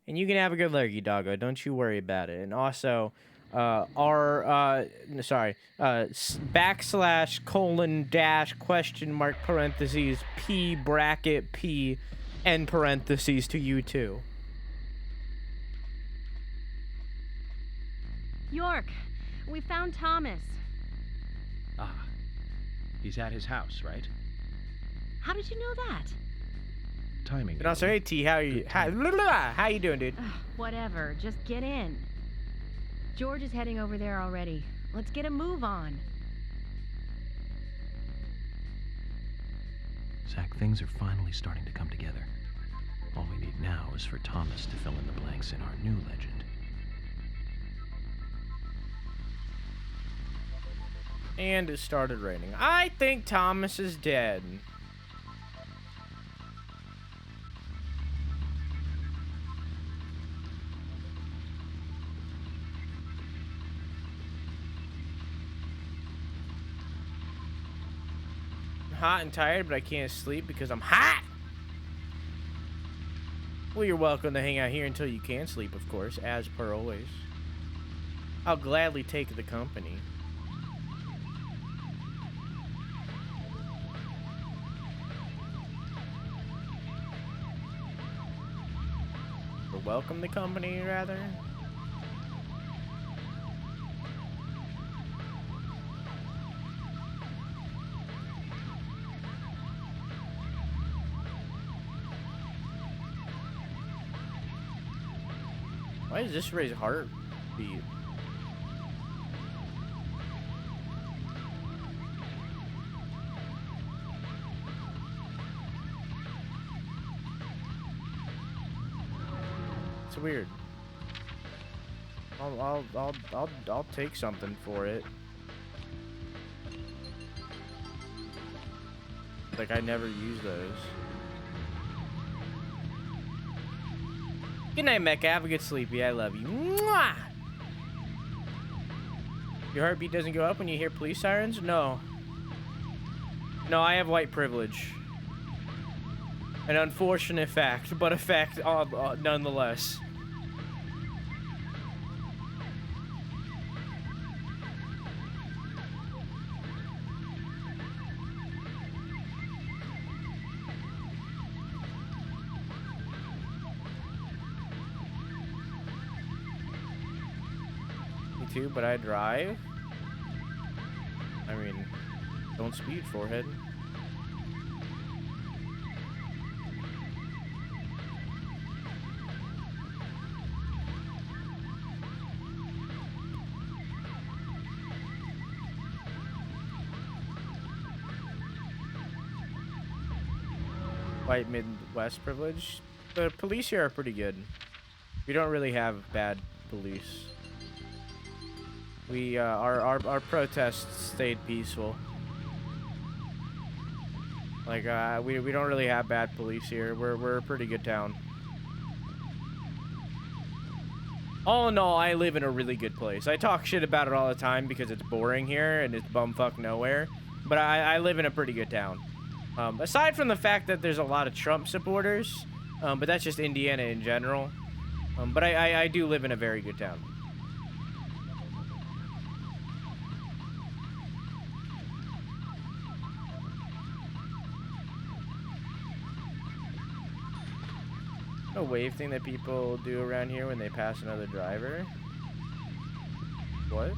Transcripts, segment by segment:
And you can have a good lurgy, doggo. Don't you worry about it. And also, backslash colon dash question mark parentheses P bracket P end parentheses to you too. York, we found Thomas. Ah, he's at his house, right? How did you know that? Timing. And also, hey T, how you doing, dude? Whatever, just get in. George is heading over there already. Let's get a move on. Zach, things are finally starting to come together. All we need now is for Thomas to fill in the blanks in our new legend. And it started raining. I think Thomas is dead. Hot and tired, but I can't sleep because I'm hot. Well, you're welcome to hang out here until you can sleep, of course, as per always. I'll gladly take the company. Or welcome the company, rather. Why does this raise heartbeat? It's weird. I'll take something for it. Like I never use those. Good night, Mecca. Have a good sleep. Yeah, I love you. Mwah! Your heartbeat doesn't go up when you hear police sirens? No. No, I have white privilege. An unfortunate fact, but a fact nonetheless. Too, but I drive. I mean, don't speed, forehead. White Midwest privilege. The police here are pretty good. We don't really have bad police. We our protests stayed peaceful. Like we don't really have bad police here. We're a pretty good town. All in all, I live in a really good place. I talk shit about it all the time because it's boring here and it's bumfuck nowhere. But I live in a pretty good town. Aside from the fact that there's a lot of Trump supporters, but that's just Indiana in general. But I do live in a very good town. A wave thing that people do around here when they pass another driver. What?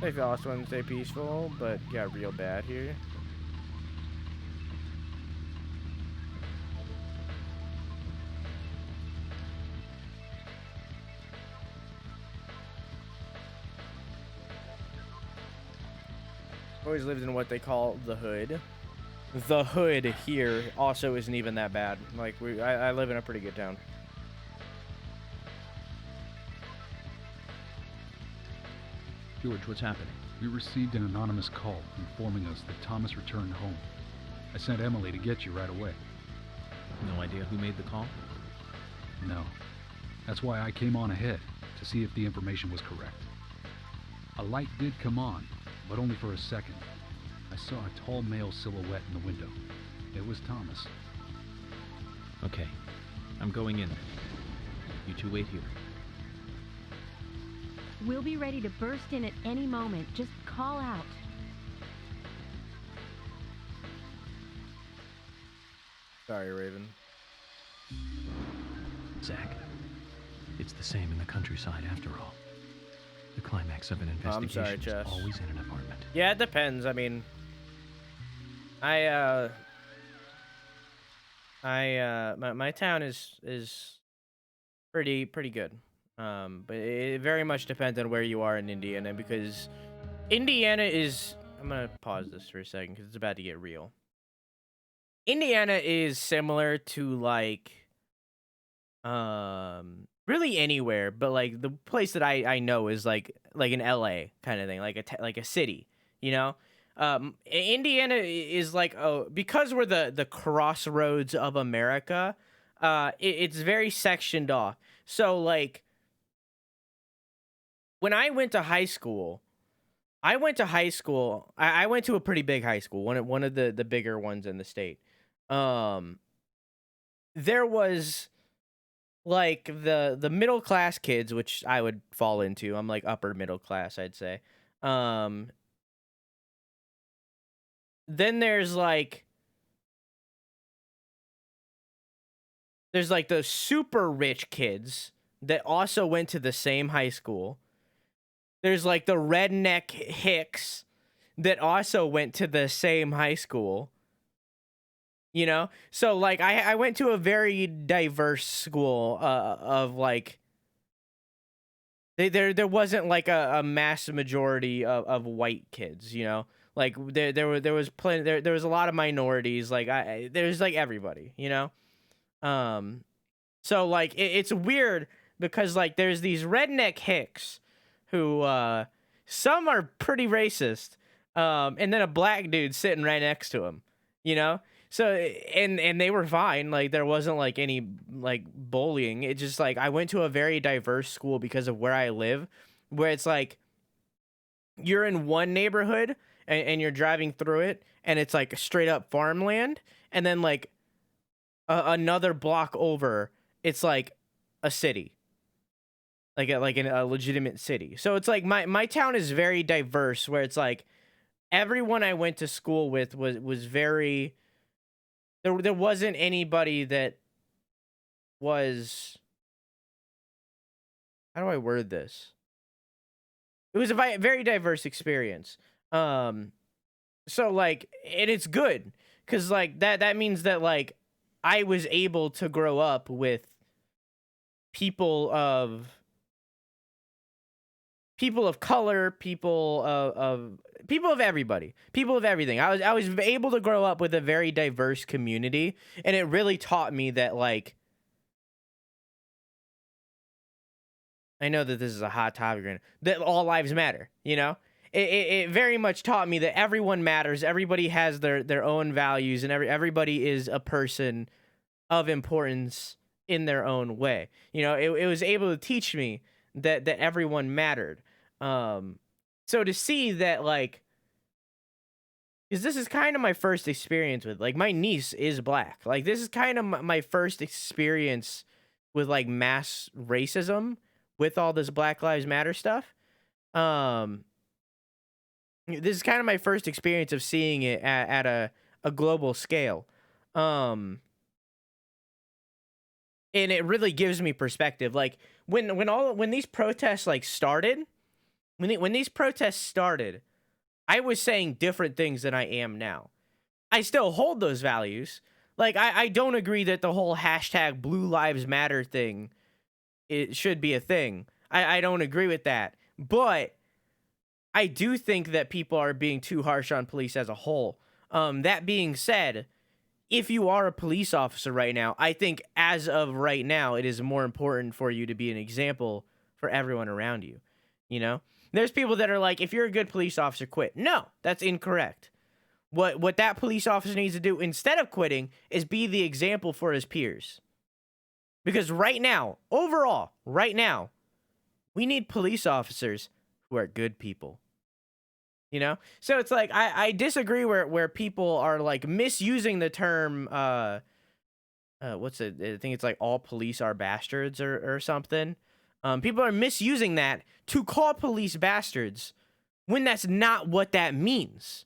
I also want to stay peaceful, but got real bad here. Always lived in what they call the hood. The hood here also isn't even that bad. Like I live in a pretty good town. George, what's happening? We received an anonymous call informing us that Thomas returned home. I sent Emily to get you right away. No idea who made the call? No. That's why I came on ahead, to see if the information was correct. A light did come on, but only for a second. I saw a tall male silhouette in the window. It was Thomas. Okay, I'm going in. You two wait here. We'll be ready to burst in at any moment. Just call out. Sorry, Raven. Zach, it's the same in the countryside after all. The climax of an I'm investigation sorry, is Jess. always in an apartment. Yeah, it depends. I mean, my town is pretty good. But it very much depends on where you are in Indiana, because Indiana is, I'm gonna pause this for a second because it's about to get real. Indiana is similar to like really anywhere, but like the place that I know is like an LA kind of thing, like a city, you know. Indiana is like, oh, because we're the crossroads of America, it's very sectioned off. So like when I went to high school, I went to a pretty big high school, one of the bigger ones in the state. There was like the middle class kids, which I would fall into. I'm like upper middle class, I'd say. Then there's like the super rich kids that also went to the same high school. There's like the redneck hicks that also went to the same high school. You know? So like I went to a very diverse school of like there wasn't like a mass majority of white kids, you know? Like there was plenty, there was a lot of minorities, like there's like everybody, you know? So like it's weird because like there's these redneck hicks who some are pretty racist, and then a black dude sitting right next to him, you know. So and they were fine, like there wasn't like any like bullying. It just like I went to a very diverse school because of where I live, where it's like you're in one neighborhood and you're driving through it and it's like straight up farmland, and then like another block over it's like a city. Like a legitimate city. So it's like my town is very diverse, where it's like everyone I went to school with was very, there wasn't anybody that was, how do I word this? It was a very diverse experience. So like, and it's good because like that means that like I was able to grow up with people of color, people of everybody, people of everything. I was able to grow up with a very diverse community, and it really taught me that like, I know that this is a hot topic right now, that all lives matter, you know? It very much taught me that everyone matters, everybody has their own values, and everybody is a person of importance in their own way. You know, it was able to teach me that everyone mattered. So to see that, like, because this is kind of my first experience with, like, my niece is black. Like, this is kind of my first experience with, like, mass racism with all this Black Lives Matter stuff. This is kind of my first experience of seeing it at a global scale. And it really gives me perspective. Like, when these protests, like, started, when these protests started, I was saying different things than I am now. I still hold those values. Like, I don't agree that the whole hashtag Blue Lives Matter thing, it should be a thing. I don't agree with that. But I do think that people are being too harsh on police as a whole. That being said, if you are a police officer right now, I think as of right now, it is more important for you to be an example for everyone around you. You know? There's people that are like, if you're a good police officer, quit. No, that's incorrect. What that police officer needs to do instead of quitting is be the example for his peers. Because right now, overall, right now, we need police officers who are good people. You know? So it's like I disagree where people are like misusing the term what's it? I think it's like all police are bastards or something. People are misusing that to call police bastards when that's not what that means.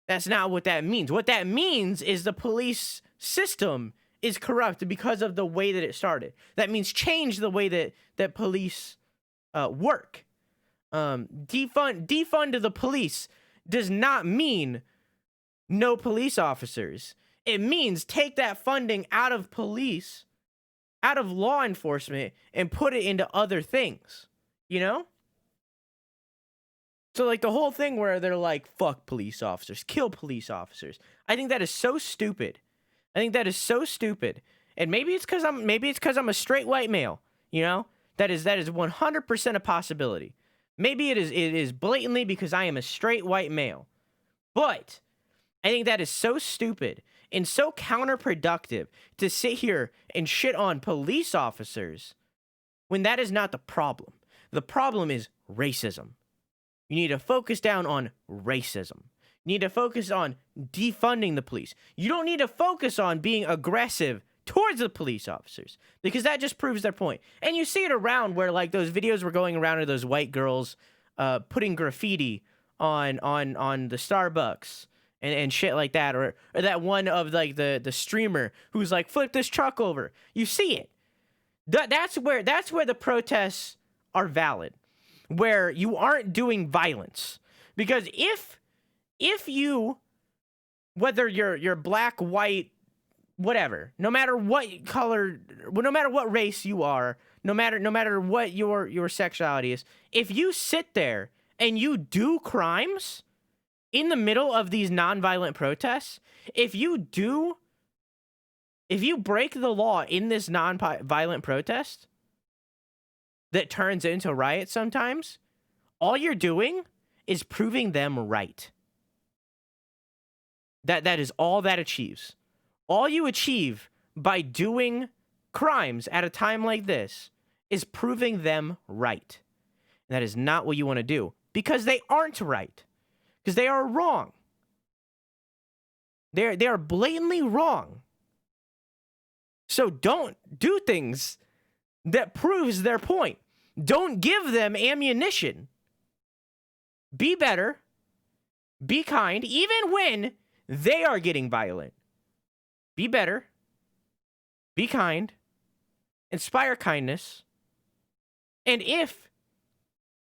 That's not what that means. What that means is the police system is corrupt because of the way that it started. That means change the way that police work. Defund the police does not mean no police officers. It means take that funding out of police, out of law enforcement, and put it into other things, you know? So, like, the whole thing where they're like, fuck police officers, kill police officers. I think that is so stupid. I think that is so stupid. And maybe it's because I'm a straight white male, you know? That is 100% a possibility. Maybe it is blatantly because I am a straight white male. But I think that is so stupid and so counterproductive to sit here and shit on police officers when that is not the problem. The problem is racism. You need to focus down on racism. You need to focus on defunding the police. You don't need to focus on being aggressive towards the police officers because that just proves their point. And you see it around where like those videos were going around of those white girls putting graffiti on the Starbucks and shit like that, or that one of like the streamer who's like flip this truck over. You see it. That's where the protests are valid, where you aren't doing violence. Because if you, whether you're black, white, whatever, no matter what color, no matter what race you are, no matter what your sexuality is, if you sit there and you do crimes in the middle of these nonviolent protests, if you break the law in this nonviolent protest that turns into riots sometimes, all you're doing is proving them right. That is all that achieves. All you achieve by doing crimes at a time like this is proving them right. And that is not what you want to do, because they aren't right. Because they are wrong. They are blatantly wrong. So don't do things that proves their point. Don't give them ammunition. Be better. Be kind, even when they are getting violent. Be better. Be kind. Inspire kindness. And if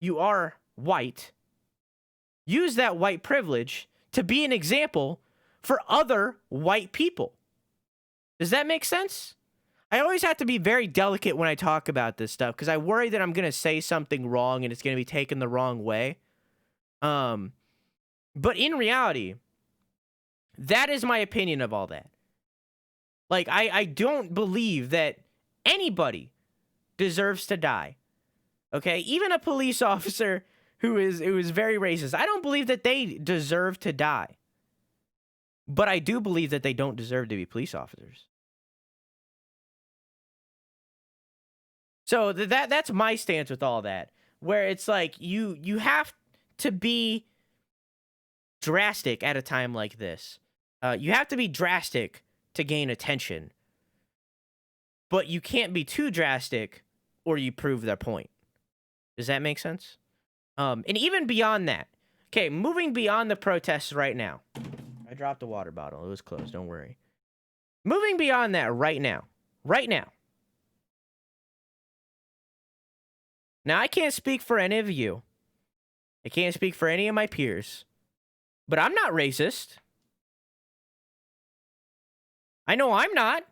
you are white, use that white privilege to be an example for other white people. Does that make sense? I always have to be very delicate when I talk about this stuff because I worry that I'm going to say something wrong and it's going to be taken the wrong way. But in reality, that is my opinion of all that. Like, I don't believe that anybody deserves to die. Okay? Even a police officer who is very racist, I don't believe that they deserve to die. But I do believe that they don't deserve to be police officers. So that's my stance with all that, where it's like you have to be drastic at a time like this. You have to be drastic to gain attention, but you can't be too drastic or you prove their point. Does that make sense? And even beyond that, okay, moving beyond the protests right now. I dropped a water bottle. It was closed. Don't worry. Moving beyond that right now. Right now. Now, I can't speak for any of you. I can't speak for any of my peers. But I'm not racist. I know I'm not.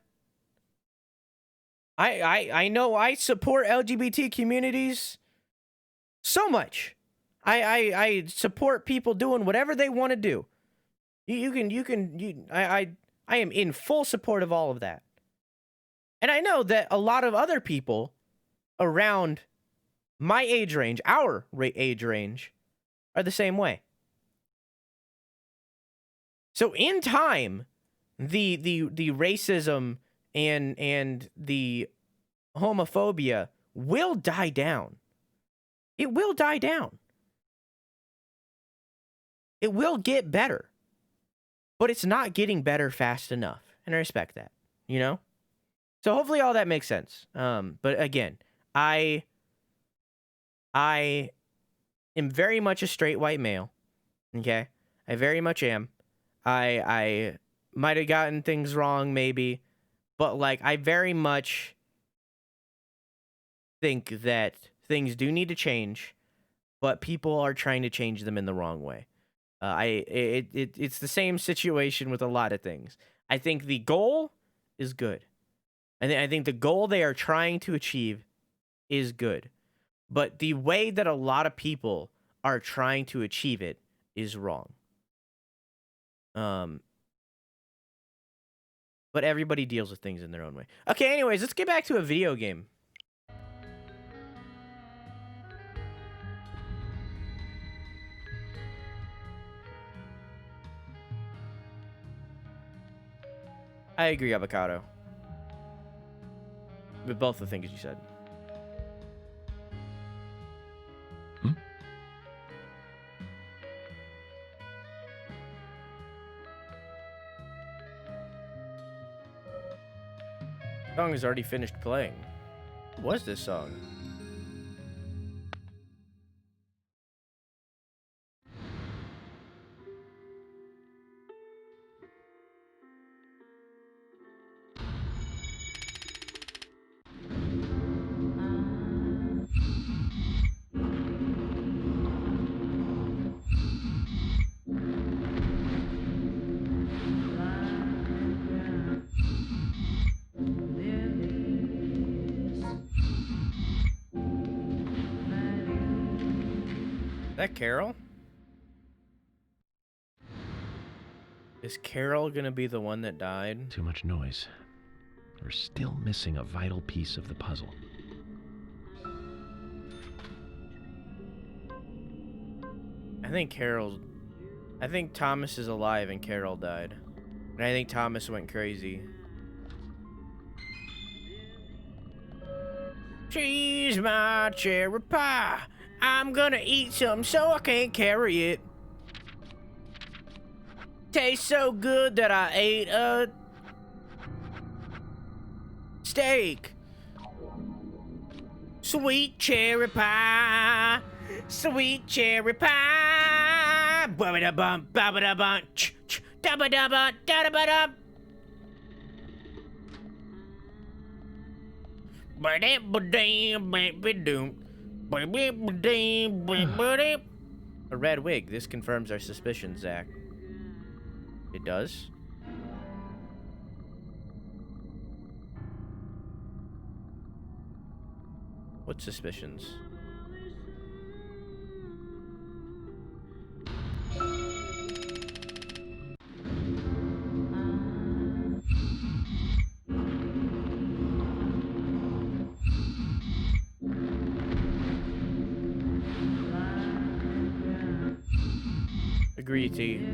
I know I support LGBT communities so much. I support people doing whatever they want to do. I am in full support of all of that. And I know that a lot of other people around my age range, our age range, are the same way. So in time, the racism and the homophobia will die down. It will die down. It will get better, but it's not getting better fast enough. And I respect that, you know? So hopefully all that makes sense. But again, I am very much a straight white male. Okay? I very much am. I might have gotten things wrong, maybe, but like I very much think that things do need to change, but people are trying to change them in the wrong way. It's the same situation with a lot of things. I think the goal is good. I think the goal they are trying to achieve is good, but the way that a lot of people are trying to achieve it is wrong. But everybody deals with things in their own way. Okay, anyways, let's get back to a video game. I agree, Avocado. With both the things you said. The song is already finished playing. What was this song? Is that Carol? Is Carol gonna be the one that died? Too much noise. We're still missing a vital piece of the puzzle. I think Thomas is alive and Carol died. And I think Thomas went crazy. She's my cherry pie. I'm gonna eat some so I can't carry it. Tastes so good that I ate a steak. Sweet cherry pie. Sweet cherry pie. Ba-ba-da-bum, ba-ba-da-bum, ch-ch, da-ba-da-ba, da-da-ba-da. A red wig. This confirms our suspicions, Zach. It does? What suspicions? Agree, T.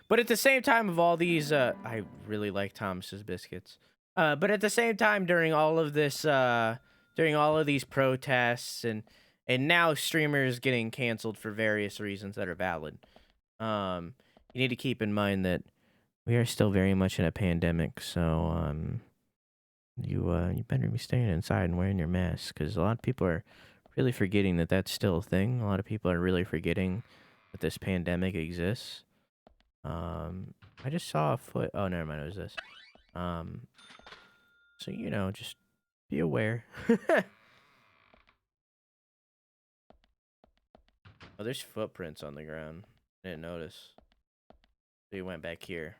But at the same time of all these, I really like Thomas's biscuits. But at the same time, during all of this, during all of these protests and now streamers getting canceled for various reasons that are valid, you need to keep in mind that we are still very much in a pandemic. So, you better be staying inside and wearing your mask, because a lot of people are really forgetting that that's still a thing. A lot of people are really forgetting that this pandemic exists. I just saw a foot. Oh, never mind. It was this. So, you know, just be aware. Oh, there's footprints on the ground. I didn't notice. So he went back here.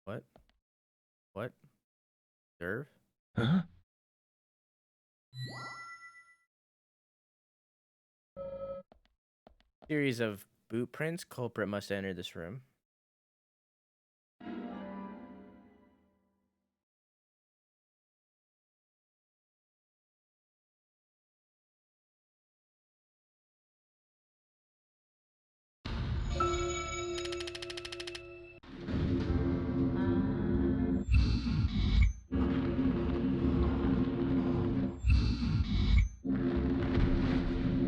What? What? Serve? Huh? Series of boot prints. Culprit must enter this room.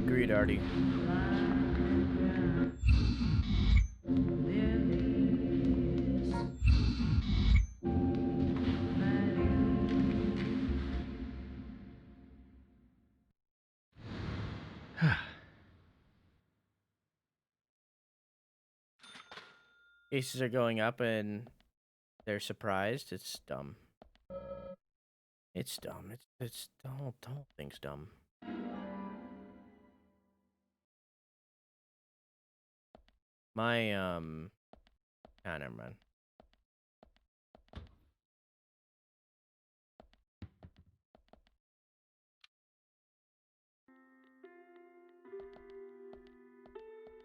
Agreed, Artie. Cases are going up and they're surprised. It's dumb. It's dumb. It's the whole thing's dumb. My never mind.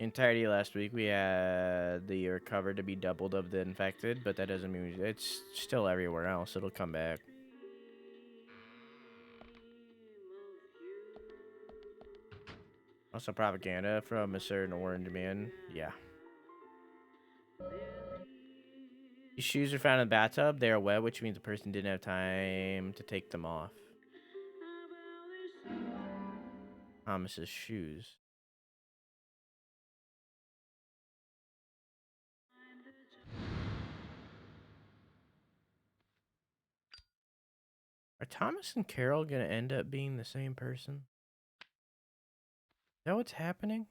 Entirety last week we had the recovered to be doubled of the infected, but that doesn't mean it's still everywhere else. It'll come back. Also propaganda from a certain orange man. Yeah. These shoes are found in the bathtub. They are wet, which means the person didn't have time to take them off. Thomas's shoes. Are Thomas and Carol gonna end up being the same person? Is that what's happening?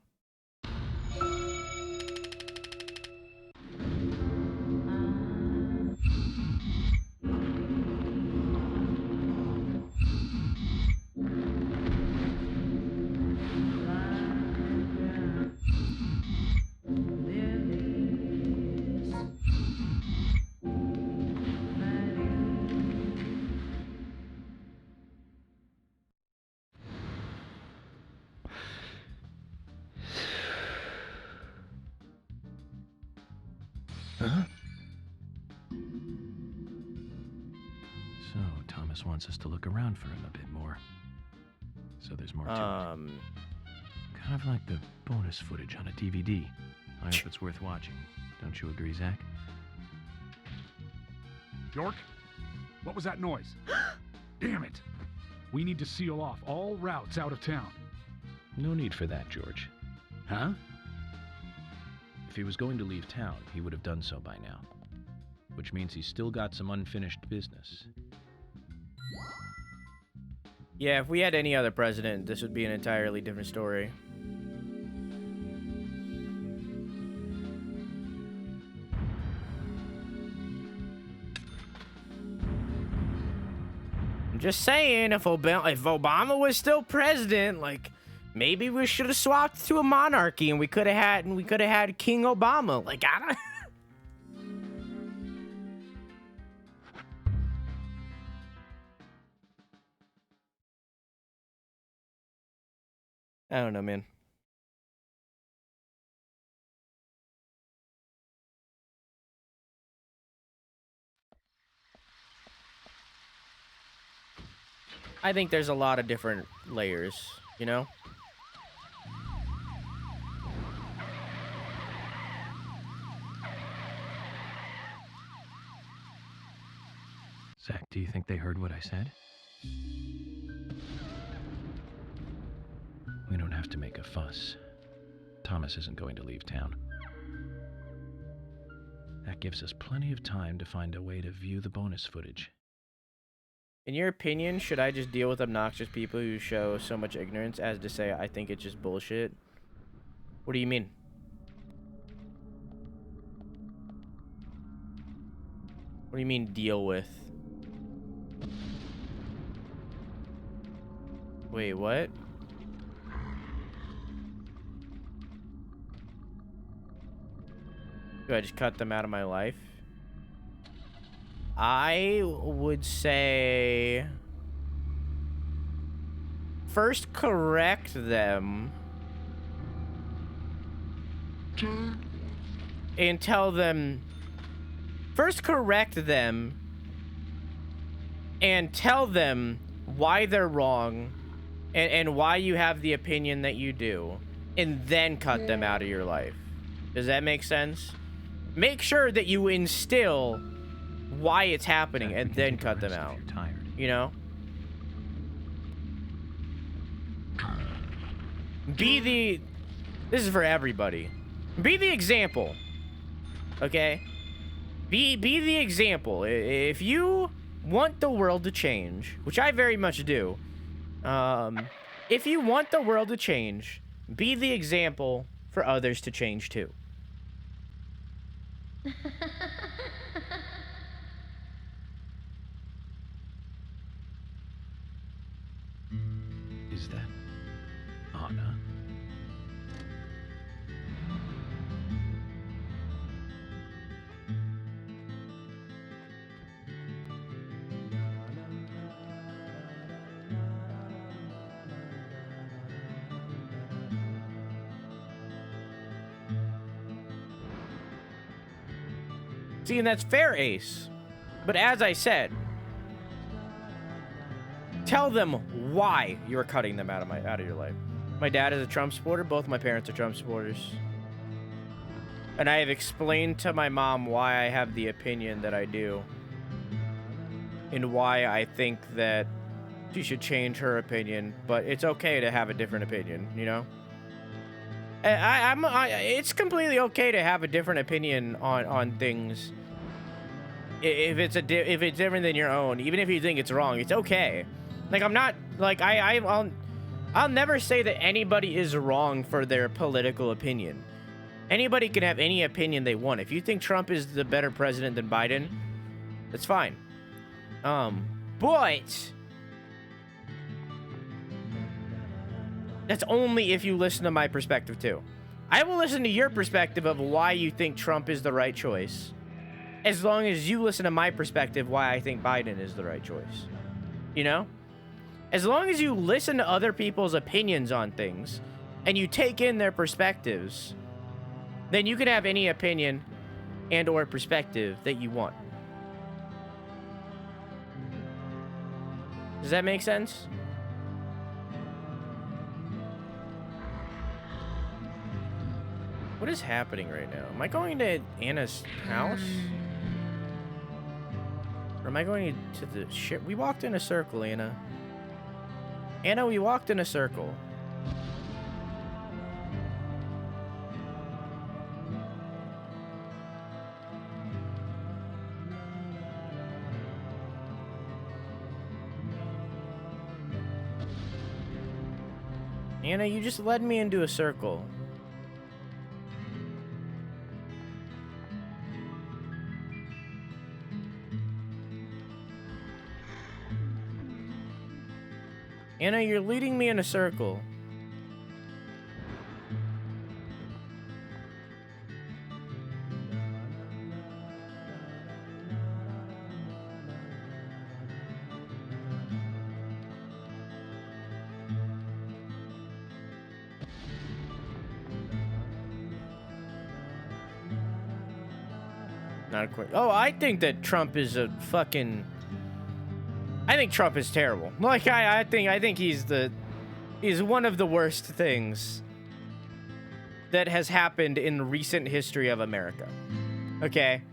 Huh? So, Thomas wants us to look around for him a bit more. So there's more to it. Kind of like the bonus footage on a DVD. I hope it's worth watching. Don't you agree, Zach? York? What was that noise? Damn it! We need to seal off all routes out of town. No need for that, George. Huh? If he was going to leave town, he would have done so by now. Which means he's still got some unfinished business. Yeah, if we had any other president, this would be an entirely different story. I'm just saying, if Obama was still president, like, maybe we should have swapped to a monarchy, and we could have had King Obama. Like, I don't. I don't know, man. I think there's a lot of different layers, you know? Zach, do you think they heard what I said? We don't have to make a fuss. Thomas isn't going to leave town. That gives us plenty of time to find a way to view the bonus footage. In your opinion, should I just deal with obnoxious people who show so much ignorance as to say I think it's just bullshit? What do you mean? What do you mean deal with? Wait, what? Do I just cut them out of my life? I would say first correct them and tell them, first correct them and tell them why they're wrong and why you have the opinion that you do, and then cut them out of your life. Does that make sense? Make sure that you instill why it's happening and then cut them out. You know? This is for everybody. Be the example. Okay? Be the example. If you want the world to change, which I very much do, if you want the world to change, be the example for others to change too. Is that Anna? See, and that's fair, Ace. But as I said, tell them why you're cutting them out of your life. My dad is a Trump supporter. Both my parents are Trump supporters. And I have explained to my mom why I have the opinion that I do. And why I think that she should change her opinion. But it's okay to have a different opinion, you know? It's completely okay to have a different opinion on things. If it's different than your own, even if you think it's wrong, it's okay. Like, I'm not, like, I'll never say that anybody is wrong for their political opinion. Anybody can have any opinion they want. If you think Trump is the better president than Biden, that's fine. But that's only if you listen to my perspective too. I will listen to your perspective of why you think Trump is the right choice, as long as you listen to my perspective why I think Biden is the right choice. You know? As long as you listen to other people's opinions on things and you take in their perspectives, then you can have any opinion and or perspective that you want. Does that make sense? What is happening right now? Am I going to Anna's house? Or am I going to the ship? We walked in a circle, Anna. Anna, we walked in a circle. Anna, you just led me into a circle. Anna, you're leading me in a circle. Not quite. Oh, I think that Trump is a fucking... I think Trump is terrible. Like, I think he's one of the worst things that has happened in recent history of America. Okay?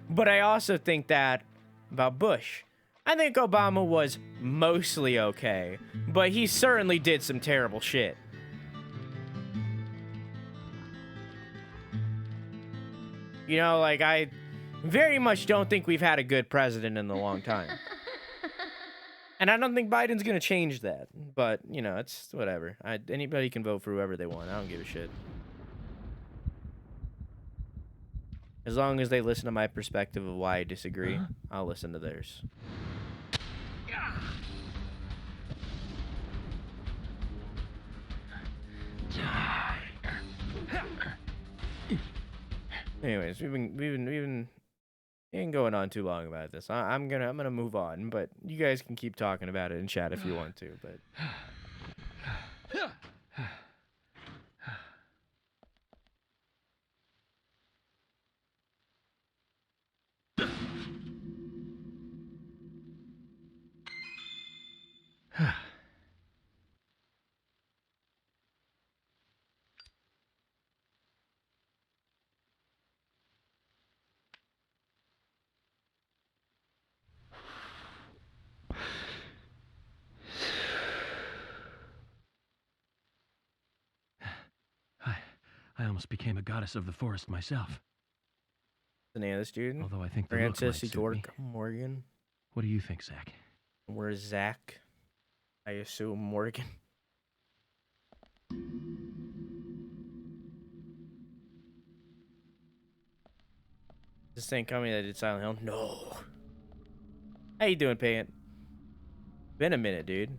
But I also think that about Bush. I think Obama was mostly okay, but he certainly did some terrible shit. You know, like, I very much don't think we've had a good president in a long time. And I don't think Biden's going to change that. But, you know, it's whatever. Anybody can vote for whoever they want. I don't give a shit. As long as they listen to my perspective of why I disagree, I'll listen to theirs. Anyways, we've been going on too long about this. I'm gonna move on, but you guys can keep talking about it in chat if you want to. But I almost became a goddess of the forest myself. The name of this dude? Although I think the look might Francis suit York me. Morgan. What do you think, Zach? Where's Zach? I assume Morgan. This thing coming that did Silent Hill? No. How you doing, Pant? Been a minute, dude.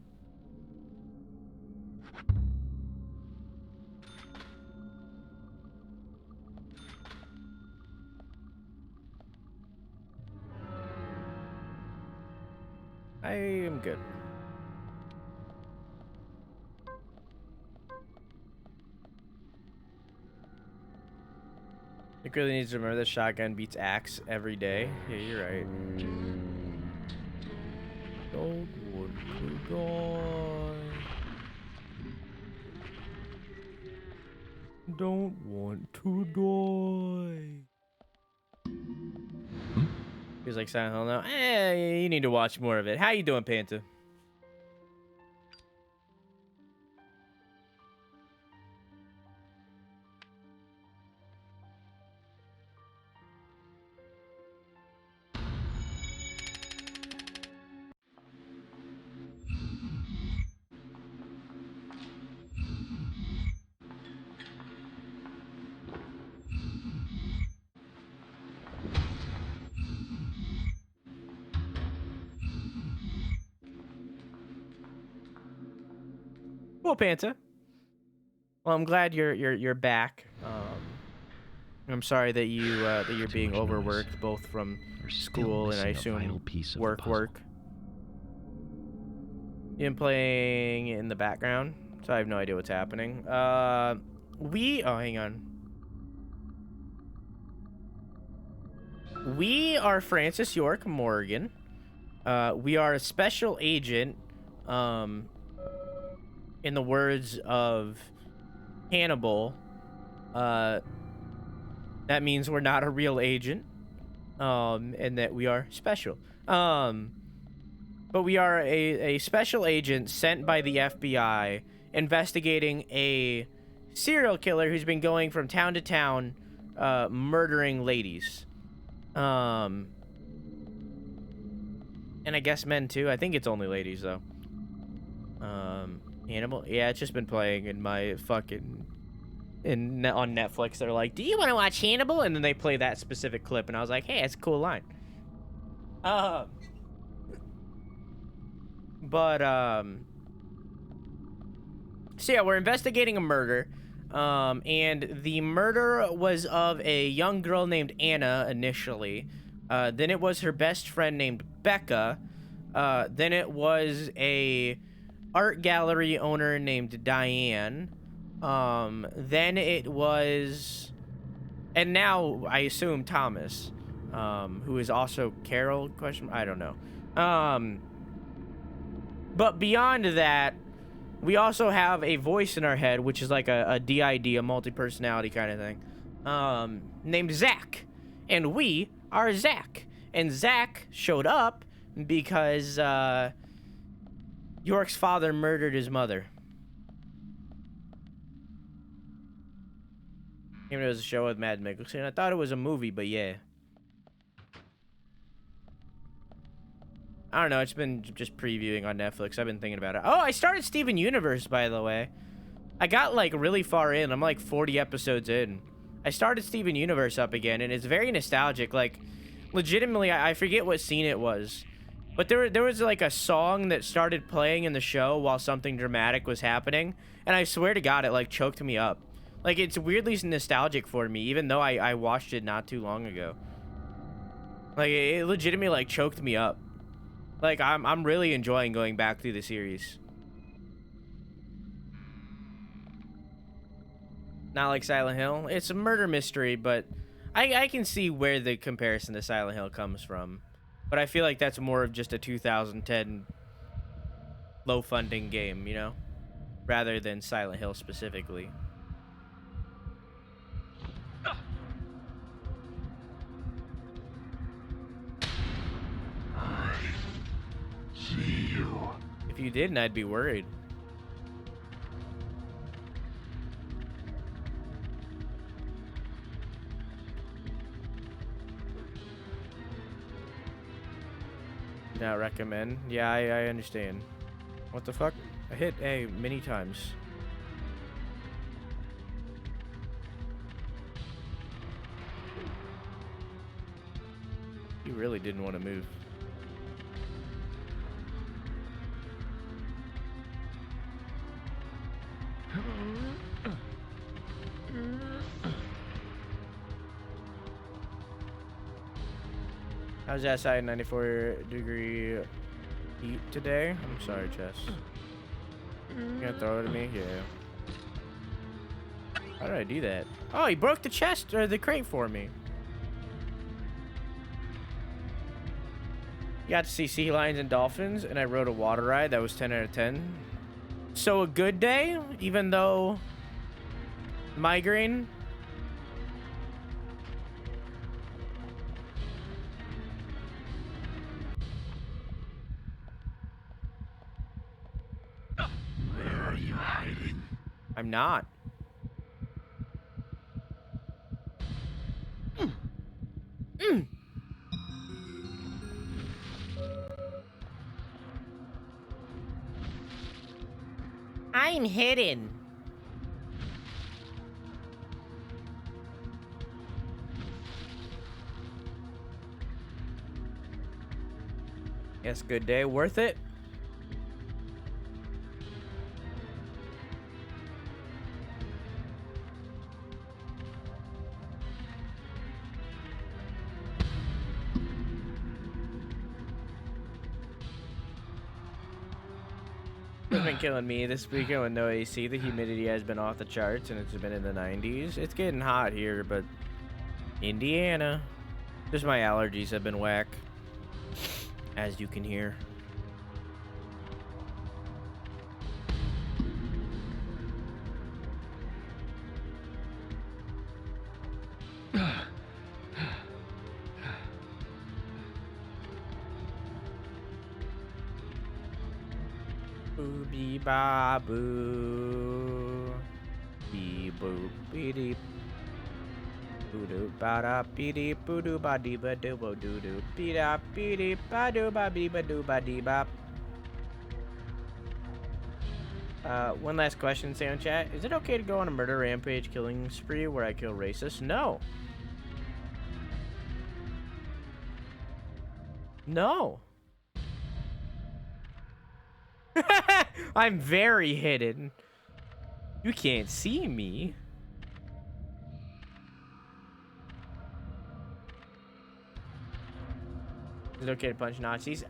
I am good. It really needs to remember that shotgun beats axe every day. Yeah, you're right. Don't want to die. Don't want to die. Feels like Silent Hill now. You need to watch more of it. How you doing, Panta? Well, Panta. Well, I'm glad you're back. I'm sorry that you're being overworked, both from school and I assume work. You've been playing in the background, so I have no idea what's happening. Oh, hang on. We are Francis York Morgan. We are a special agent. In the words of Hannibal, that means we're not a real agent, and that we are special. But we are a special agent sent by the FBI investigating a serial killer who's been going from town to town, murdering ladies. And I guess men too. I think it's only ladies though. Hannibal? Yeah, it's just been playing in my fucking on Netflix. They're like, "Do you want to watch Hannibal?" And then they play that specific clip, and I was like, "Hey, that's a cool line." So yeah, we're investigating a murder, and the murder was of a young girl named Anna initially. Then it was her best friend named Becca. Then it was a art gallery owner named Diane. Then it was, and now I assume Thomas, who is also Carol, I don't know. But beyond that, we also have a voice in our head, which is like a DID, a multi-personality kind of thing, named Zach. And we are Zach. And Zach showed up because, York's father murdered his mother. Even though it was a show with Matt Mikkelsen. I thought it was a movie, but yeah. I don't know. It's been just previewing on Netflix. I've been thinking about it. Oh, I started Steven Universe, by the way. I got, like, really far in. I'm, like, 40 episodes in. I started Steven Universe up again, and it's very nostalgic. Like, legitimately, I forget what scene it was. But there was like a song that started playing in the show while something dramatic was happening, and I swear to God, it like choked me up. Like, it's weirdly nostalgic for me, even though I watched it not too long ago. Like, it legitimately like choked me up. Like, I'm really enjoying going back through the series. Not like Silent Hill. It's a murder mystery, but I can see where the comparison to Silent Hill comes from. But I feel like that's more of just a 2010 low funding game, you know? Rather than Silent Hill specifically. I see you. If you didn't, I'd be worried. not recommend. Yeah, I understand. What the fuck? I hit A many times. He really didn't want to move. How's that side 94-degree heat today? I'm sorry, Chess. You gonna throw it at me? Yeah. How did I do that? Oh, he broke the chest or the crate for me. You got to see sea lions and dolphins, and I rode a water ride that was 10 out of 10. So a good day, even though migraine. Where are you hiding? I'm not. I'm hidden. Yes, good day. Worth it? It's been killing me this weekend with no AC. The humidity has been off the charts and it's been in the 90s. It's getting hot here, but Indiana. Just my allergies have been whack, as you can hear. Booby ba boo. Bee boop bee deep. Boo doo ba da bee deep. Boo doo ba dee ba doo bo doo doo. Bee da bee deep. Ba doo ba bee ba doo ba dee bop. One last question, Sound Chat. Is it okay to go on a murder rampage killing spree where I kill racists? No. No. I'm very hidden. You can't see me. Is it okay to punch Nazis?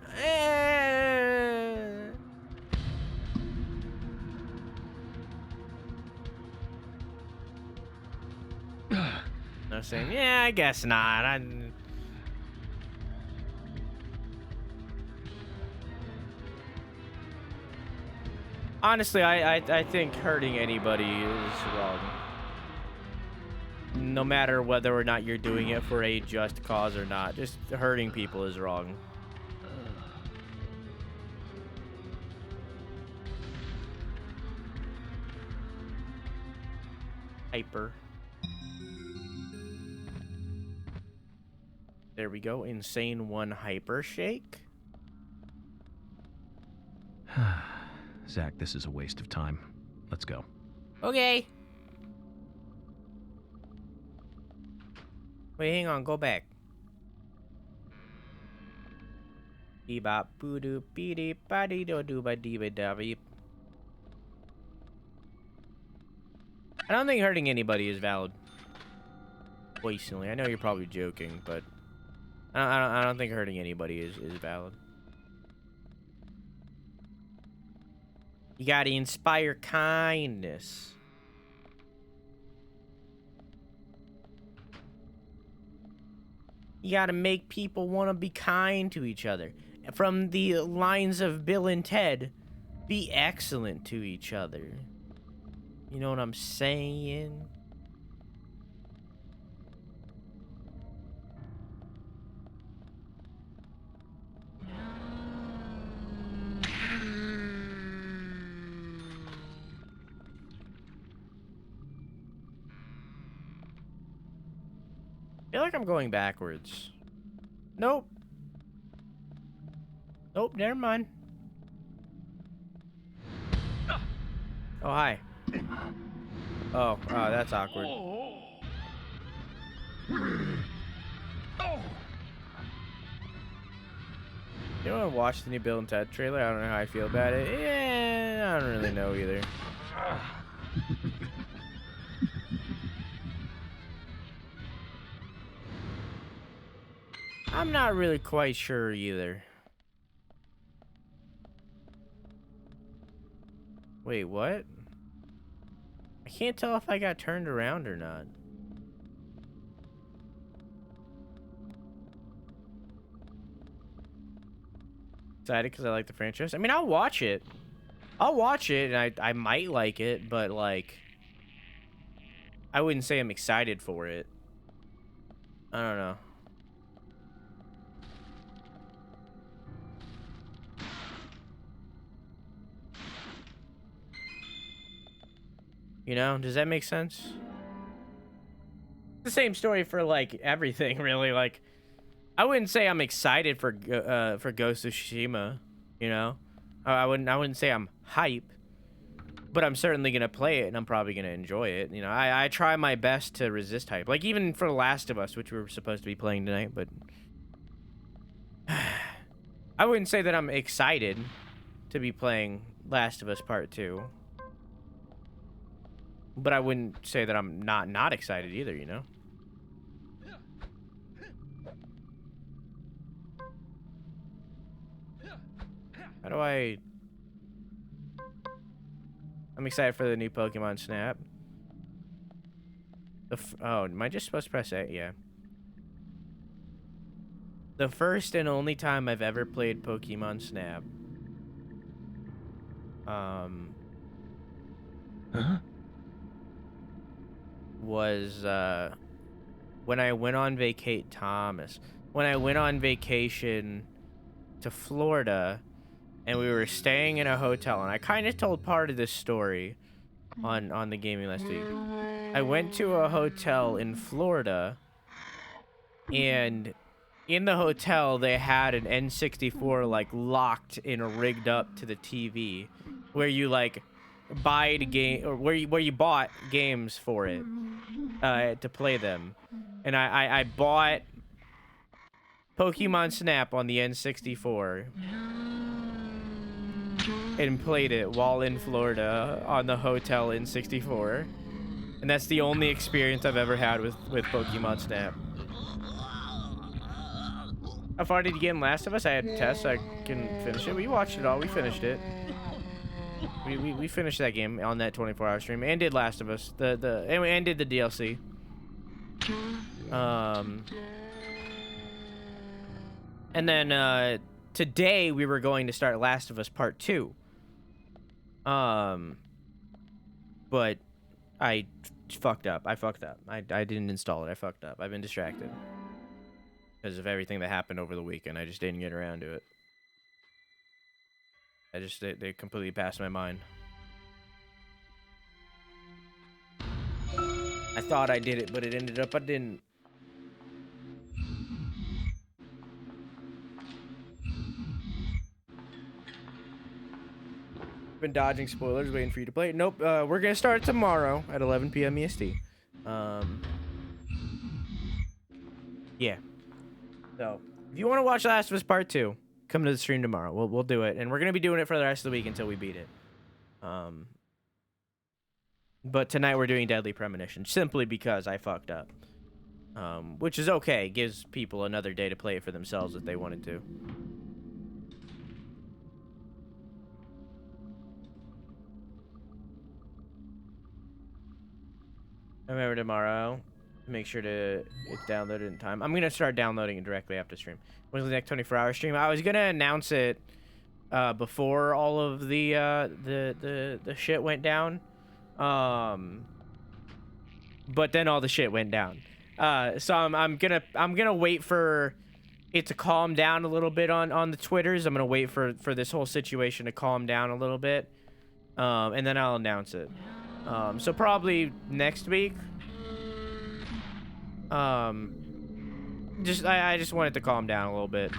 No saying, yeah, I guess not. Honestly, I think hurting anybody is wrong. No matter whether or not you're doing it for a just cause or not. Just hurting people is wrong. Hyper. There we go. Insane one hyper shake. Zach, this is a waste of time. Let's go. Okay. Wait, hang on. Go back. Bebop, boo doo, bee dee, ba dee do do ba dee ba da beep. I don't think hurting anybody is valid. Personally, I know you're probably joking, but I don't think hurting anybody is valid. You gotta inspire kindness. You gotta make people want to be kind to each other. From the lines of Bill and Ted, be excellent to each other. You know what I'm saying? I feel like I'm going backwards. Nope. Nope, never mind. Oh, hi. Oh, that's awkward. You want to watch the new Bill and Ted trailer? I don't know how I feel about it. Yeah, I don't really know either. I'm not really quite sure either. Wait, what? I can't tell if I got turned around or not. Excited because I like the franchise. I mean, I'll watch it. I'll watch it, and I might like it, but, like, I wouldn't say I'm excited for it. I don't know. You know, does that make sense? It's the same story for, like, everything, really. Like, I wouldn't say I'm excited for Ghost of Tsushima, you know? I wouldn't say I'm hype, but I'm certainly gonna play it, and I'm probably gonna enjoy it. You know, I try my best to resist hype. Like, even for The Last of Us, which we were supposed to be playing tonight, but... I wouldn't say that I'm excited to be playing Last of Us Part 2. But I wouldn't say that I'm not excited either, you know? How do I... I'm excited for the new Pokemon Snap. Oh, am I just supposed to press A? Yeah. The first and only time I've ever played Pokemon Snap. Huh? Was when I went on when I went on vacation to Florida, and we were staying in a hotel, and I kind of told part of this story on the gaming last week. I went to a hotel in Florida, and in the hotel they had an N64 like locked and rigged up to the TV, where you like buy the game, or where you bought games for it to play them. And I bought Pokemon Snap on the N64 and played it while in Florida on the hotel N64. And that's the only experience I've ever had with Pokemon Snap. How far did you get in Last of Us? I had tests, so I can finish it. We watched it all. We finished it. We finished that game on that 24-hour stream and did Last of Us. And did the DLC. And then today we were going to start Last of Us Part 2. But I fucked up. I didn't install it. I fucked up. I've been distracted because of everything that happened over the weekend. I just didn't get around to it. They completely passed my mind. I thought I did it, but it ended up I didn't. Been dodging spoilers, waiting for you to play it. Nope, we're gonna start tomorrow at 11 p.m. EST. Yeah. So, if you want to watch Last of Us Part 2, come to the stream tomorrow. We'll do it, and we're gonna be doing it for the rest of the week until we beat it. But tonight we're doing Deadly Premonition simply because I fucked up. Which is okay. It gives people another day to play it for themselves if they wanted to. Remember tomorrow, make sure to get downloaded in time. I'm going to start downloading it directly after stream. When's the next 24-hour stream? I was going to announce it before all of the shit went down. But then all the shit went down. So I'm gonna wait for it to calm down a little bit on the Twitters. I'm gonna wait for this whole situation to calm down a little bit. And then I'll announce it. So probably next week. I just want it to calm down a little bit.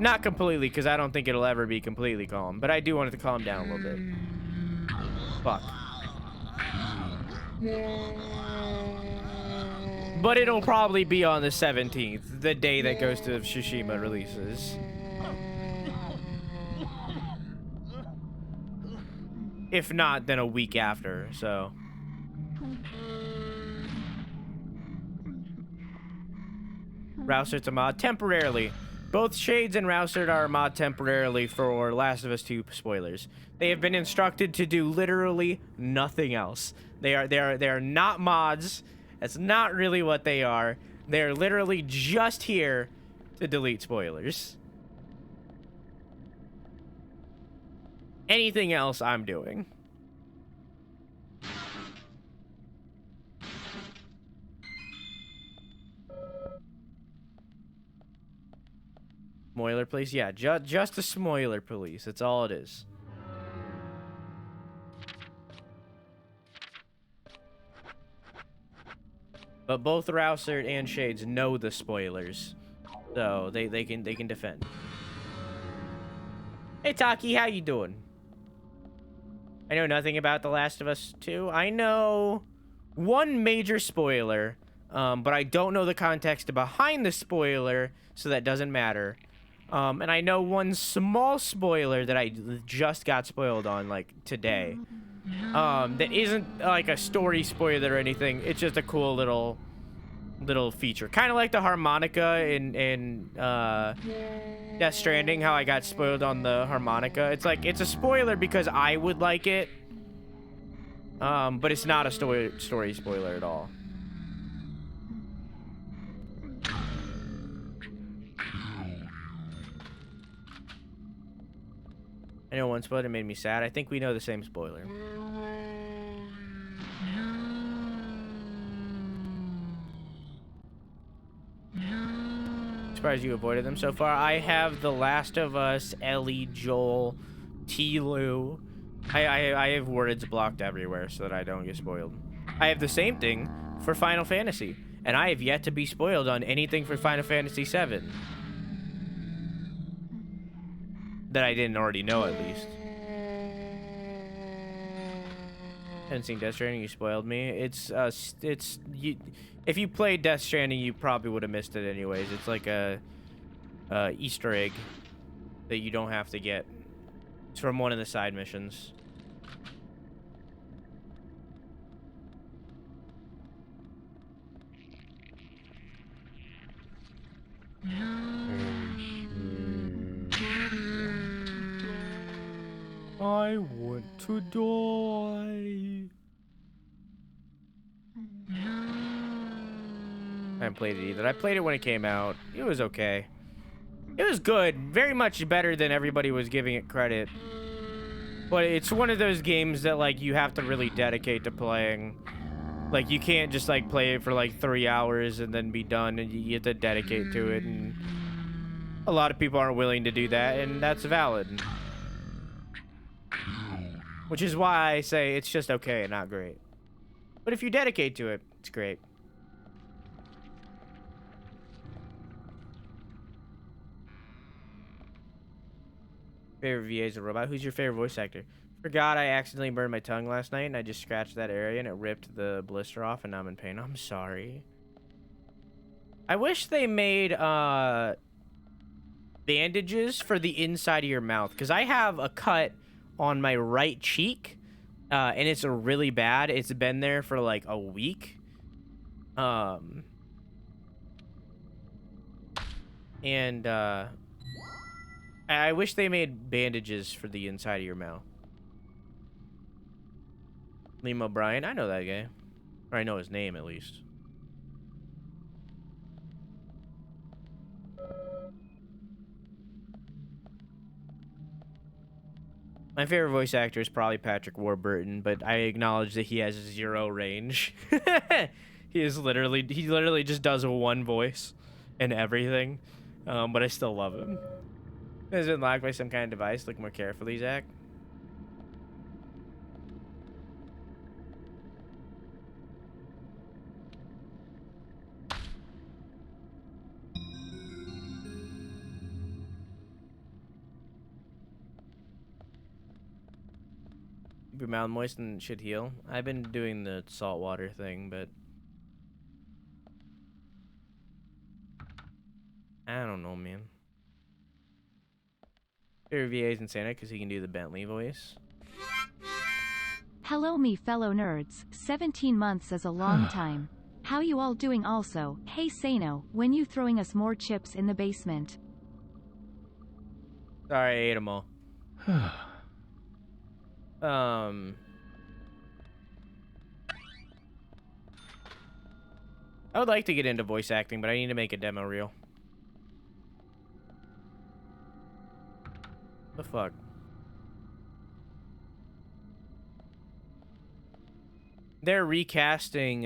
Not completely, because I don't think it'll ever be completely calm. But I do want it to calm down a little bit. Fuck. But it'll probably be on the 17th, the day that Ghost of Tsushima releases. If not, then a week after, so. Rousert's a mod temporarily. Both Shades and Rousert are a mod temporarily for Last of Us 2 spoilers. They have been instructed to do literally nothing else. They are not mods. That's not really what they are. They're literally just here to delete spoilers. Anything else I'm doing. Spoiler police? Yeah, just a spoiler police. That's all it is. But both Rousert and Shades know the spoilers. So they can defend. Hey Taki, how you doing? I know nothing about The Last of Us 2. I know one major spoiler, but I don't know the context behind the spoiler, so that doesn't matter. And I know one small spoiler that I just got spoiled on, like, today. That isn't, like, a story spoiler or anything. It's just a cool little feature. Kind of like the harmonica in Death Stranding, how I got spoiled on the harmonica. It's like, it's a spoiler because I would like it. But it's not a story spoiler at all. I know one spoiler made me sad. I think we know the same spoiler. Surprised you avoided them so far. I have The Last of Us, Ellie, Joel, T-Lou. I have words blocked everywhere so that I don't get spoiled. I have the same thing for Final Fantasy, and I have yet to be spoiled on anything for Final Fantasy VII. That I didn't already know, at least. Haven't seen Death Stranding, you spoiled me. It's if you played Death Stranding, you probably would have missed it anyways. It's like a Easter egg that you don't have to get. It's from one of the side missions. I want to die. I haven't played it either. I played it when it came out. It was okay. It was good. Very much better than everybody was giving it credit. But it's one of those games that, like, you have to really dedicate to playing. Like, you can't just, like, play it for, like, 3 hours and then be done. And you have to dedicate to it. And a lot of people aren't willing to do that. And that's valid. Which is why I say it's just okay and not great. But if you dedicate to it, it's great. Favorite VA is a robot. Who's your favorite voice actor? Forgot I accidentally burned my tongue last night and I just scratched that area and it ripped the blister off and now I'm in pain. I'm sorry. I wish they made bandages for the inside of your mouth, because I have a cut on my right cheek and it's really bad. It's been there for like a week. I wish they made bandages for the inside of your mouth. Liam O'Brien, I know that guy. Or I know his name, at least. My favorite voice actor is probably Patrick Warburton, but I acknowledge that he has 0 range. He literally just does one voice and everything. But I still love him. Has been locked by some kind of device. Look more carefully, Zach. your mouth moist and should heal. I've been doing the salt water thing, but I don't know, man. VA's in Santa because he can do the Bentley voice. Hello me fellow nerds, 17 months is a long time. How you all doing also? Hey Sano, when you throwing us more chips in the basement? Sorry, I ate them all. I would like to get into voice acting, but I need to make a demo reel. The fuck? They're recasting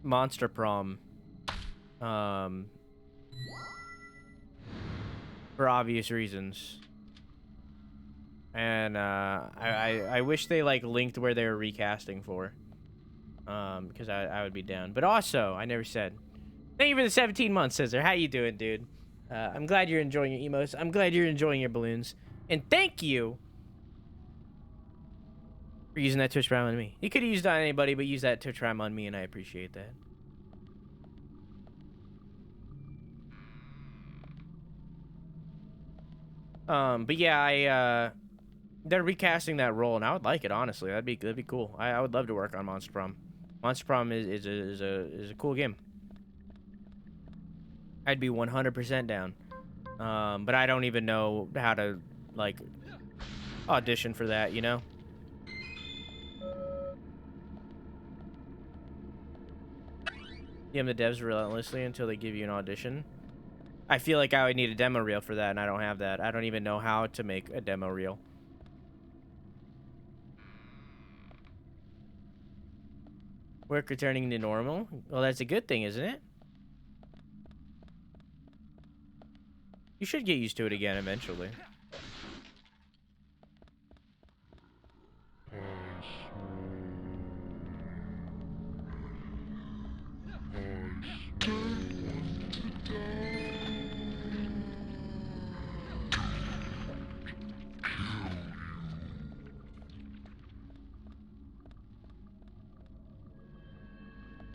Monster Prom for obvious reasons. And I wish they like linked where they were recasting for. Because I would be down. But also, I never said. Thank you for the 17 months, Scissor. How you doing, dude? I'm glad you're enjoying your emotes. I'm glad you're enjoying your balloons. And thank you for using that Twitch Prime on me. You could have used it on anybody, but use that Twitch Prime on me, and I appreciate that. But yeah, they're recasting that role, and I would like it, honestly. That'd be cool. I would love to work on Monster Prom. Monster Prom is a cool game. I'd be 100% down. But I don't even know how to like audition for that, you know? DM the devs relentlessly until they give you an audition. I feel like I would need a demo reel for that, and I don't have that. I don't even know how to make a demo reel. Work returning to normal? Well, that's a good thing, isn't it? You should get used to it again eventually.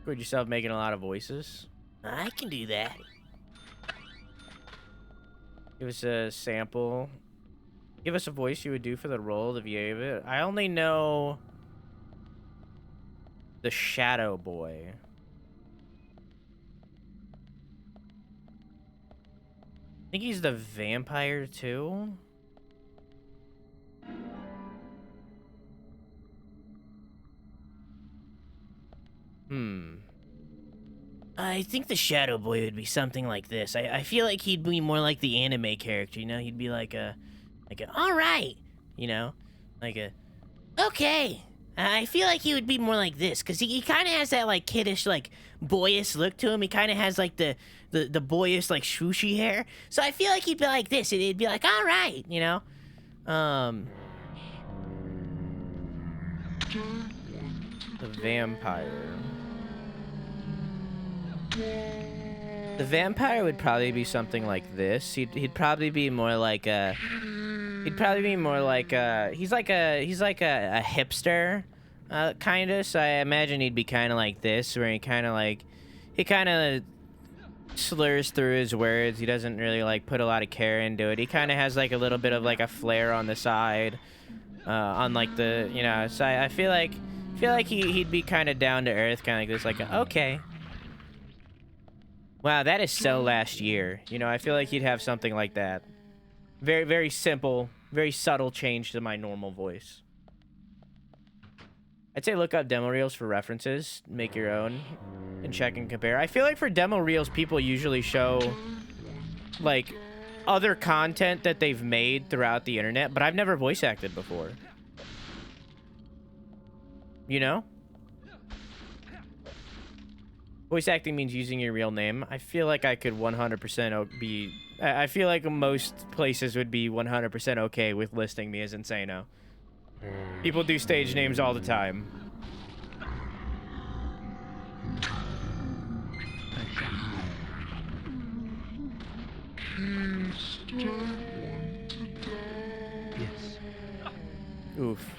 Good yourself making a lot of voices. I can do that. Give us a sample. Give us a voice you would do for the role of VA of it. I only know the Shadow Boy. I think he's the vampire too. I think the Shadow Boy would be something like this. I feel like he'd be more like the anime character, you know? He'd be like a all right, you know? Like a, okay. I feel like he would be more like this, because he kind of has that, like, kiddish, like, boyish look to him. He kind of has, like, the boyish, like, swooshy hair. So I feel like he'd be like this. It'd be like, all right, you know? The vampire. The vampire would probably be something like this. He'd probably be more like a. He'd probably be more like a. He's like a hipster, kind of. So I imagine he'd be kind of like this, where he kind of slurs through his words. He doesn't really like put a lot of care into it. He kind of has like a little bit of like a flair on the side, on like the, you know. So I feel like he'd be kind of down to earth, kind of like this, like okay. Wow, that is so last year. You know, I feel like he'd have something like that. Very, very simple, very subtle change to my normal voice. I'd say look up demo reels for references, make your own, and check and compare. I feel like for demo reels, people usually show, like, other content that they've made throughout the internet, but I've never voice acted before. You know? Voice acting means using your real name. I feel like I could 100% be... I feel like most places would be 100% okay with listing me as Insano. People do stage names all the time. Yes. Oof.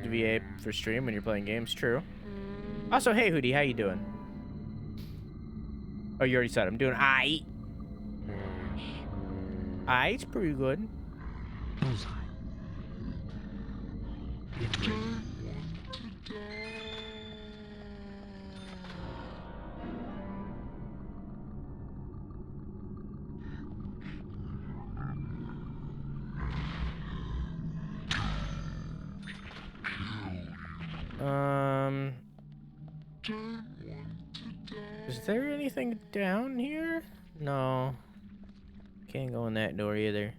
VA for stream when you're playing games, true. Also, hey Hootie, how you doing? Oh, you already said I'm doing aight. Aight's pretty good. Bullseye. Is there anything down here? No. Can't go in that door either.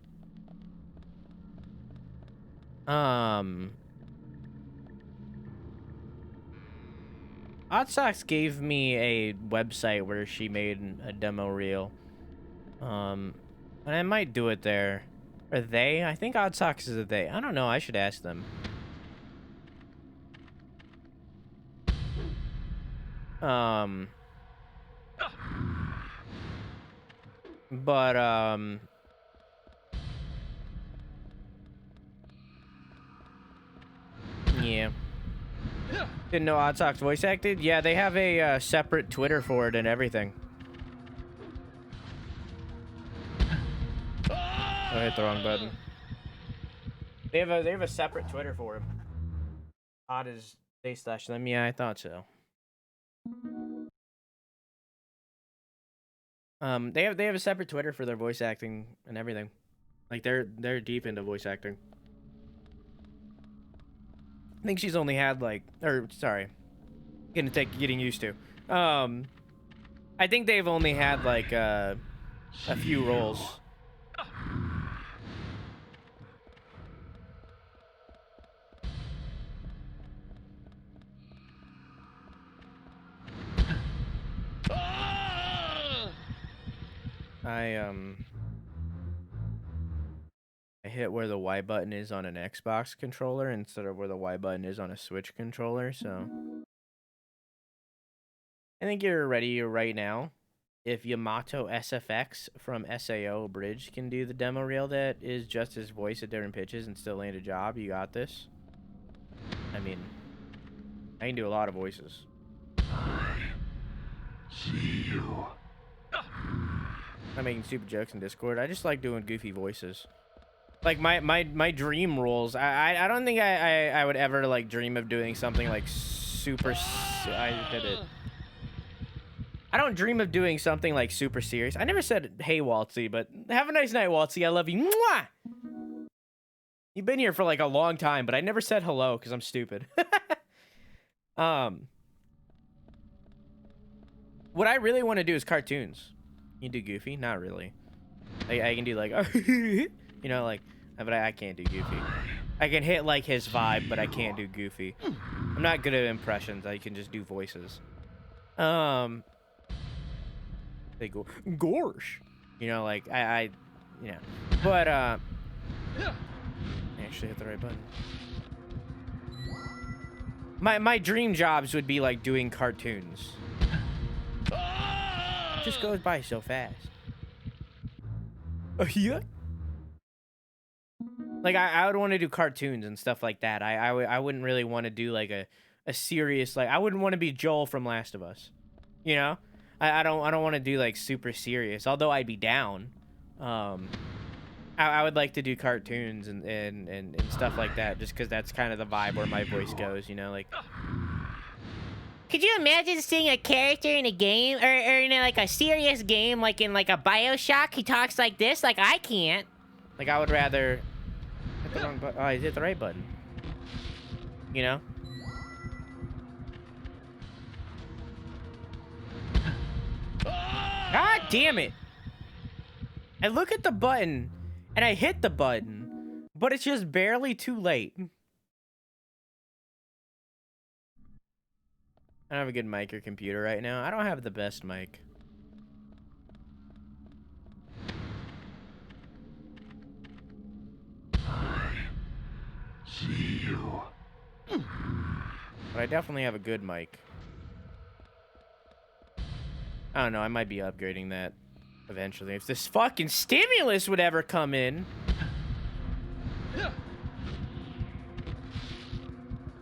Hot Socks gave me a website where she made a demo reel. And I might do it there. Or they? I think Odd Socks is a they. I don't know. I should ask them. But, yeah. Didn't know Odd Socks voice acted? Yeah, they have a separate Twitter for it and everything. I hit the wrong button. They have a separate Twitter for him. Odd is they slash them. Yeah, I thought so. They have a separate Twitter for their voice acting and everything. Like they're deep into voice acting. I think she's only had like, or sorry, getting used to. I think they've only had like a few roles. I hit where the Y button is on an Xbox controller instead of where the Y button is on a Switch controller, so I think you're ready right now. If Yamato SFX from SAO Bridge can do the demo reel that is just his voice at different pitches and still land a job, you got this. I mean, I can do a lot of voices. I see you. I'm making stupid jokes in Discord. I just like doing goofy voices. Like my dream roles. I don't think I would ever like dream of doing something like super. I did it. I don't dream of doing something like super serious. I never said hey Waltzy, but have a nice night, Waltzy. I love you. Mwah! You've been here for like a long time, but I never said hello because I'm stupid. What I really want to do is cartoons. You do Goofy? Not really. I can do like, you know, like, but I can't do Goofy. I can hit like his vibe, but I can't do Goofy. I'm not good at impressions. I can just do voices. They go, Gorsh. You know, like I you know, but I actually hit the right button. My dream jobs would be like doing cartoons. It just goes by so fast. Yeah. Like I would want to do cartoons and stuff like that. I wouldn't really want to do like a serious, like I wouldn't want to be Joel from Last of Us. You know? I don't want to do like super serious, although I'd be down. I would like to do cartoons and stuff like that, just because that's kind of the vibe where my voice goes, you know, like. Could you imagine seeing a character in a game, or in like a serious game, like in like a BioShock, he talks like this? Like I can't. Like I would rather. Hit the wrong button. Oh, I hit the right button. You know. God damn it! I look at the button, and I hit the button, but it's just barely too late. I don't have a good mic or computer right now. I don't have the best mic. I see you. But I definitely have a good mic. I don't know, I might be upgrading that. Eventually, if this fucking stimulus would ever come in,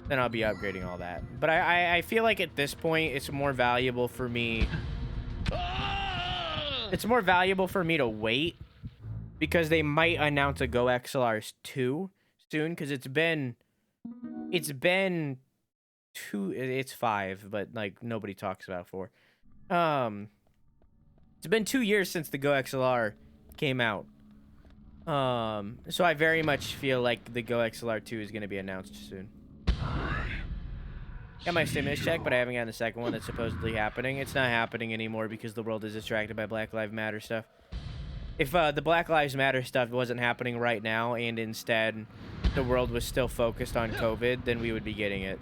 then I'll be upgrading all that. But I feel like at this point, it's more valuable for me. It's more valuable for me to wait because they might announce a Go XLR 2 soon because it's been 5, but like nobody talks about 4. It's been 2 years since the Go XLR came out. So I very much feel like the Go XLR 2 is going to be announced soon. Got my stimulus check, but I haven't gotten the second one that's supposedly happening. It's not happening anymore because the world is distracted by Black Lives Matter stuff. If the Black Lives Matter stuff wasn't happening right now and instead the world was still focused on COVID, then we would be getting it.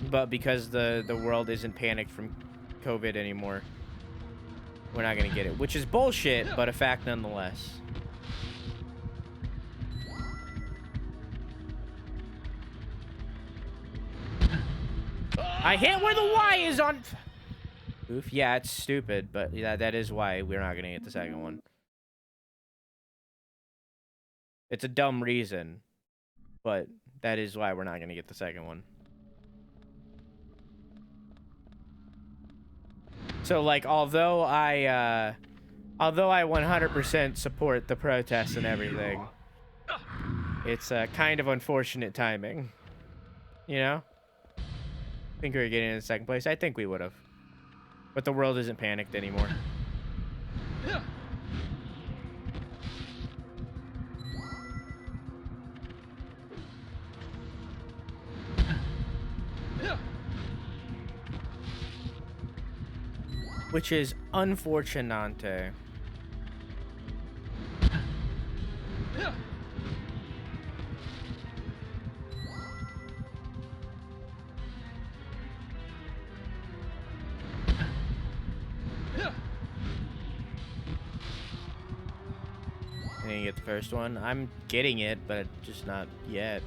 But because the world isn't panicked from COVID anymore, we're not going to get it, which is bullshit, but a fact nonetheless. I hit where the Y is on. Oof, yeah, it's stupid, but yeah, that is why we're not going to get the second one. It's a dumb reason, but that is why we're not going to get the second one. So, like, although I 100% support the protests and everything, it's kind of unfortunate timing. You know? I think we were getting in second place. I think we would have. But the world isn't panicked anymore. Which is unfortunate. I didn't get the first one. I'm getting it, but just not yet.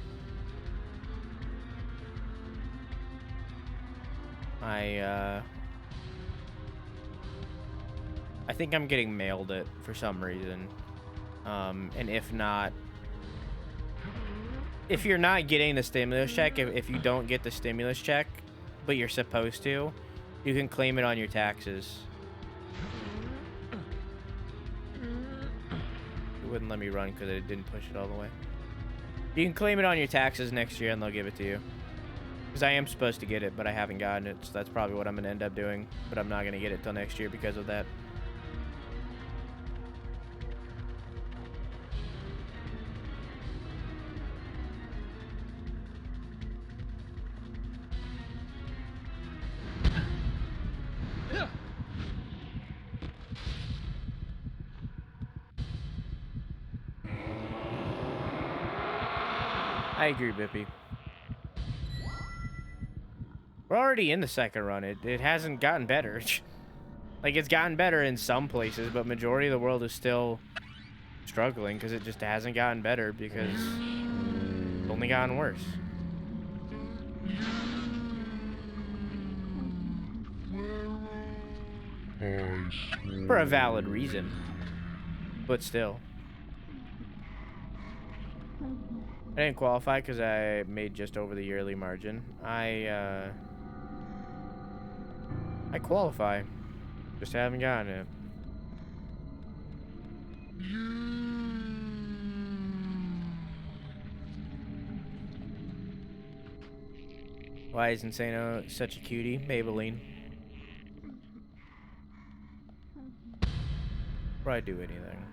I think I'm getting mailed it for some reason. And if you're not getting the stimulus check, if you don't get the stimulus check, but you're supposed to, you can claim it on your taxes. It wouldn't let me run because it didn't push it all the way. You can claim it on your taxes next year and they'll give it to you. Because I am supposed to get it, but I haven't gotten it, so that's probably what I'm going to end up doing. But I'm not going to get it till next year because of that. I agree, Bippy. We're already in the second run. It hasn't gotten better. Like, it's gotten better in some places, but majority of the world is still struggling because it just hasn't gotten better because it's only gotten worse. For a valid reason. But still. I didn't qualify because I made just over the yearly margin. I qualify. Just haven't gotten it. Why is Insano such a cutie? Maybelline. Probably do anything.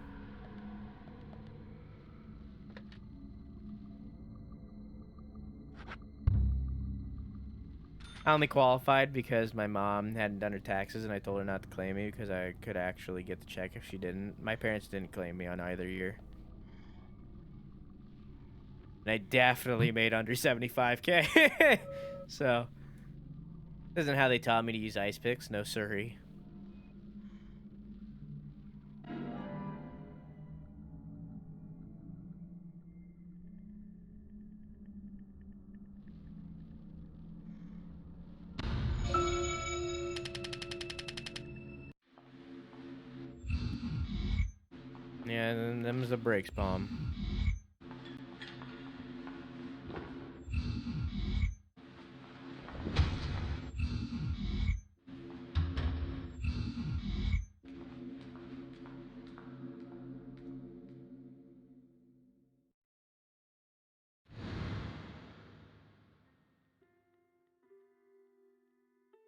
I only qualified because my mom hadn't done her taxes and I told her not to claim me because I could actually get the check if she didn't. My parents didn't claim me on either year. And I definitely made under 75K. So, this isn't how they taught me to use ice picks. No siree. Yeah, then them's the brakes, bomb.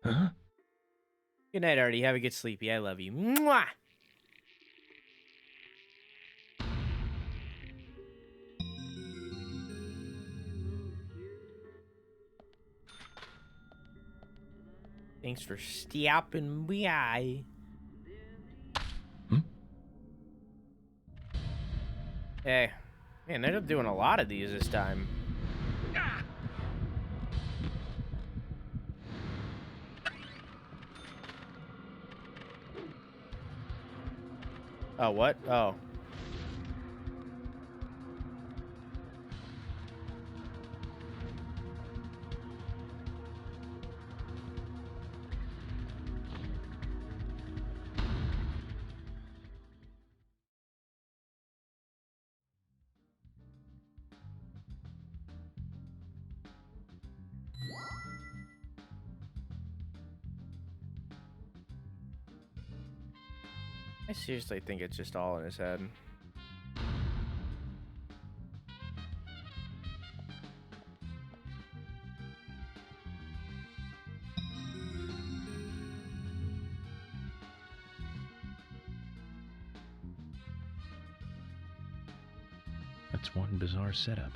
Huh? Good night, Artie. Have a good sleepy. I love you. Mwah! Thanks for stopping by. Hmm? Hey, man, they're doing a lot of these this time. Oh, what? Oh. I seriously think it's just all in his head. That's one bizarre setup.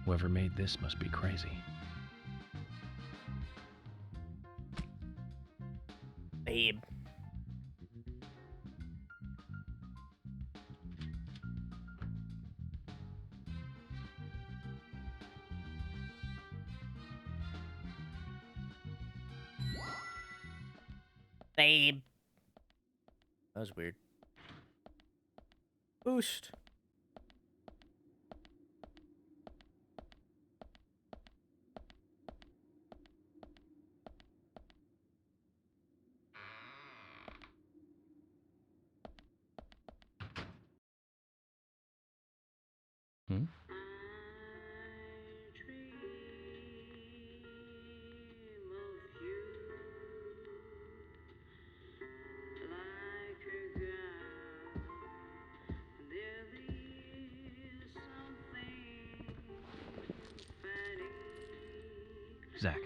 Whoever made this must be crazy. Babe. Babe. That was weird. Boost. Hmm? Zach.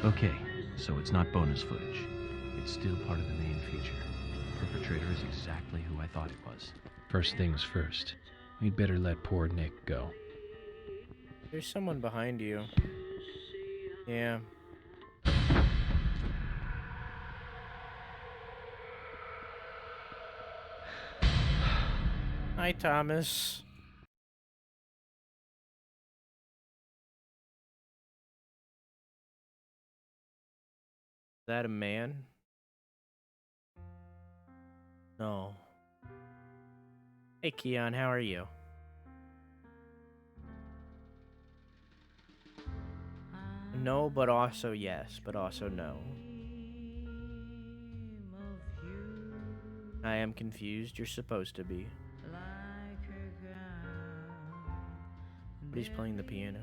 Okay, so it's not bonus footage. It's still part of the main feature. Perpetrator is exactly who I thought it was. First things first. We'd better let poor Nick go. There's someone behind you. Yeah. Hi, Thomas. Is that a man? No. Hey, Keon, how are you? No, but also yes, but also no. I am confused. You're supposed to be. But he's playing the piano.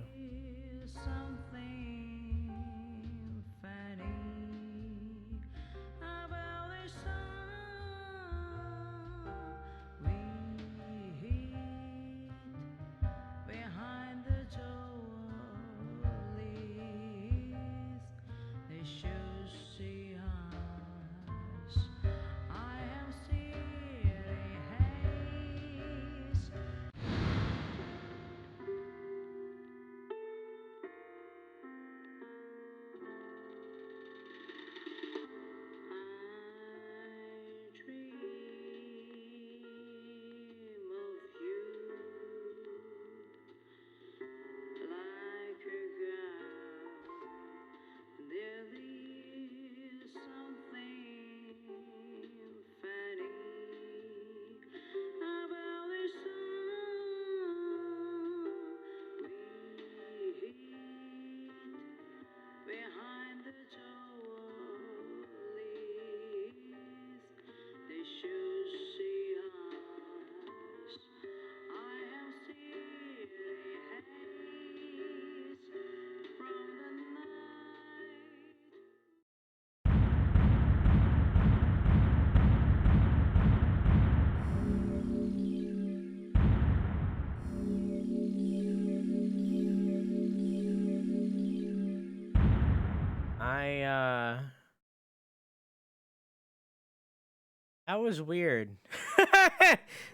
That was weird.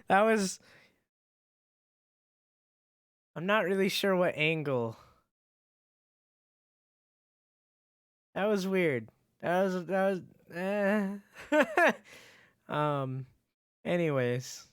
That was... I'm not really sure what angle. That was weird. That was anyways.